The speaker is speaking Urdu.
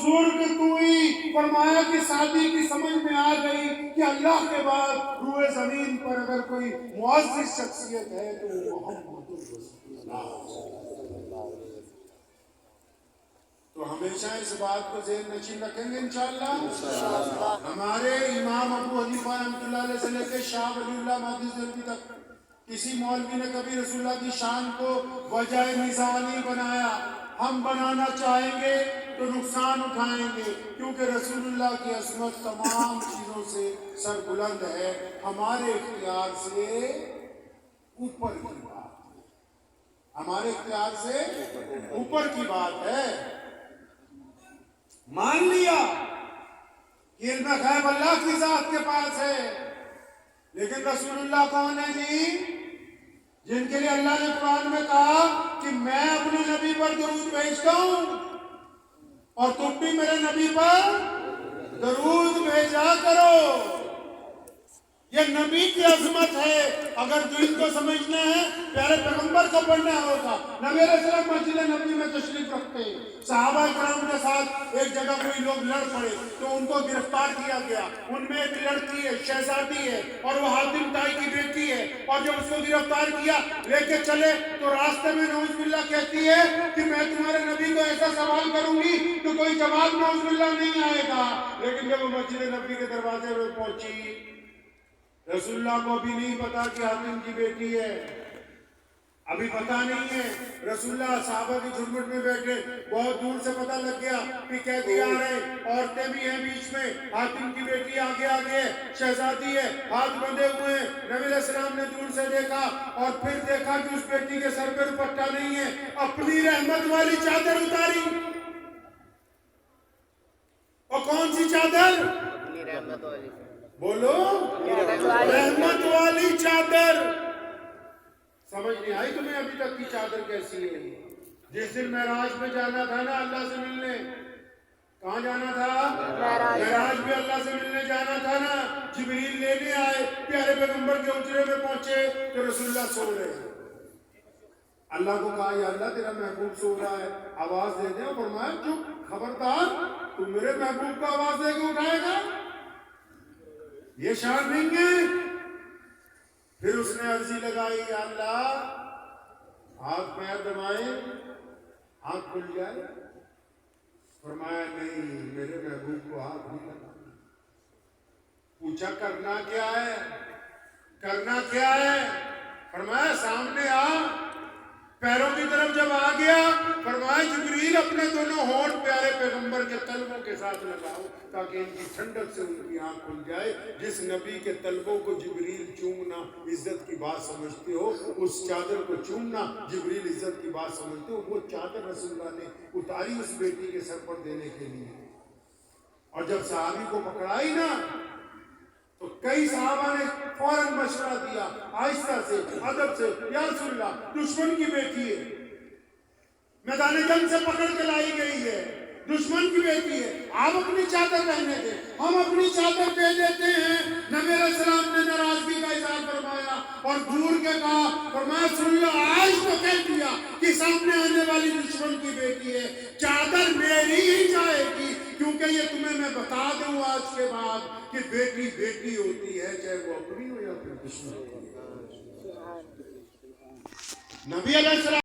بزرگ تو ہی، فرمایا کہ شادی کی سمجھ میں آ گئی کہ اللہ کے بعد روئے زمین پر اگر کوئی معزز شخصیت ہے تو وہ محمد رسول اللہ۔ تو ہمیشہ اس بات کو ذہن نشین رکھیں گے انشاءاللہ۔ ہمارے امام ابو حنیفہ رحمۃ اللہ علیہ سے لے کے شاہ ولی اللہ مہدی دہلوی تک کسی مولوی نے کبھی رسول اللہ کی شان کو وجہ نزاع نہیں بنایا۔ ہم بنانا چاہیں گے تو نقصان اٹھائیں گے، کیونکہ رسول اللہ کی عظمت تمام چیزوں سے سربلند ہے، ہمارے اختیار سے اوپر کی بات ہے، ہمارے اختیار سے اوپر کی بات ہے۔ مان لیا کہ علم غیب اللہ کی ذات کے پاس ہے، لیکن رسول اللہ کون ہے جی؟ جن کے لیے اللہ نے قرآن میں کہا کہ میں اپنے نبی پر درود بھیجتا ہوں اور تم بھی میرے نبی پر درود بھیجا کرو۔ یہ نبی کی عظمت ہے۔ اگر دین کو سمجھنا ہے پیارے پیغمبر کو پڑھنا ہوگا۔ نبی علیہ السلام مسجد نبی میں تشریف رکھتے ہیں، صحابہ کرام کے ساتھ ایک جگہ کوئی لوگ لڑ پڑے تو ان کو گرفتار کیا گیا۔ ان میں ایک لڑکی ہے، شہزادی ہے، اور وہ حاتم طائی کی بیٹی ہے، اور جب اس کو گرفتار کیا لے کے چلے تو راستے میں نعوذ باللہ کہتی ہے کہ میں تمہارے نبی کو ایسا سوال کروں گی تو کوئی جواب نعوذ باللہ نہیں آئے گا۔ لیکن جب وہ مسجد نبی کے دروازے میں پہنچی، رسول اللہ کو ابھی نہیں پتا کہ حاتم کی بیٹی ہے، ابھی پتا نہیں ہے۔ رسول اللہ صحابہ کی جھرمٹ میں بیٹھے، بہت دور سے پتا لگ گیا کہ قیدی آ رہے، عورتیں بھی ہیں بیچ میں، حاتم کی بیٹی آگے آگے، شہزادی ہے، ہاتھ بندھے ہوئے ہیں۔ نبی علیہ السلام نے دور سے دیکھا اور پھر دیکھا کہ اس بیٹی کے سر پہ دوپٹہ نہیں ہے، اپنی رحمت والی چادر اتاری۔ اور کون سی چادر؟ بولو، رحمت والی چادر۔ سمجھ نہیں آئی تمہیں ابھی تک کی چادر کیسی ہے؟ جس دن معراج میں جانا تھا نا اللہ سے ملنے، کہاں جانا تھا؟ معراج میں اللہ سے ملنے جانا تھا نا، جبریل لینے آئے، پیارے پیغمبر کے حجرے میں پہنچے تو رسول اللہ سو رہے ہیں۔ اللہ کو کہا یا اللہ تیرا محبوب سو رہا ہے، آواز دے دیں، اور فرمایا چپ، خبردار، تو میرے محبوب کو آواز دے کے اٹھائے گا؟ یہ شان نہیں ہے۔ پھر اس نے عرضی لگائی یا اللہ ہاتھ پیر دبائے، ہاتھ کھل جائے۔ فرمایا نہیں، میرے محبوب کو ہاتھ نہیں لگانا۔ پوچھا کرنا کیا ہے؟ کرنا کیا ہے؟ فرمایا سامنے آ۔ پیروں کی طرف جب آ گیا فرمایا جبریل اپنے دونوں ہونٹ پیارے پیغمبر کے تلووں کے ساتھ لگاؤ تاکہ ان کی ٹھنڈک سے ان کی آنکھ کھل جائے۔ جس نبی کے تلووں کو جبریل چومنا عزت کی بات سمجھتے ہو، اس چادر کو چومنا جبریل عزت کی بات سمجھتے ہو، وہ چادر رسول اللہ نے اتاری اس بیٹی کے سر پر دینے کے لیے۔ اور جب صحابی کو پکڑائی نا تو کئی صحابہ نے فوراً مشورہ دیا آہستہ سے، ادب سے، یا رسول اللہ دشمن کی بیٹی ہے، میدان جنگ سے پکڑ کے لائی گئی ہے، دشمن کی بیٹی ہے، آپ اپنی چادر پہنے دیں، ہم اپنی چادر پہ دیتے ہیں۔ نبی علیہ السلام نے ناراضگی کا اظہار فرمایا اور گھور کے کہا، فرمایا سن لو، آج تو کہہ دیا کہ سامنے آنے والی دشمن کی بیٹی ہے، چادر میری ہی جائے گی، کیونکہ یہ تمہیں میں بتا دوں آج کے بعد کہ بیٹی بیٹی ہوتی ہے، چاہے وہ اپنی ہو یا پھر دشمن کی۔ نبی علیہ السلام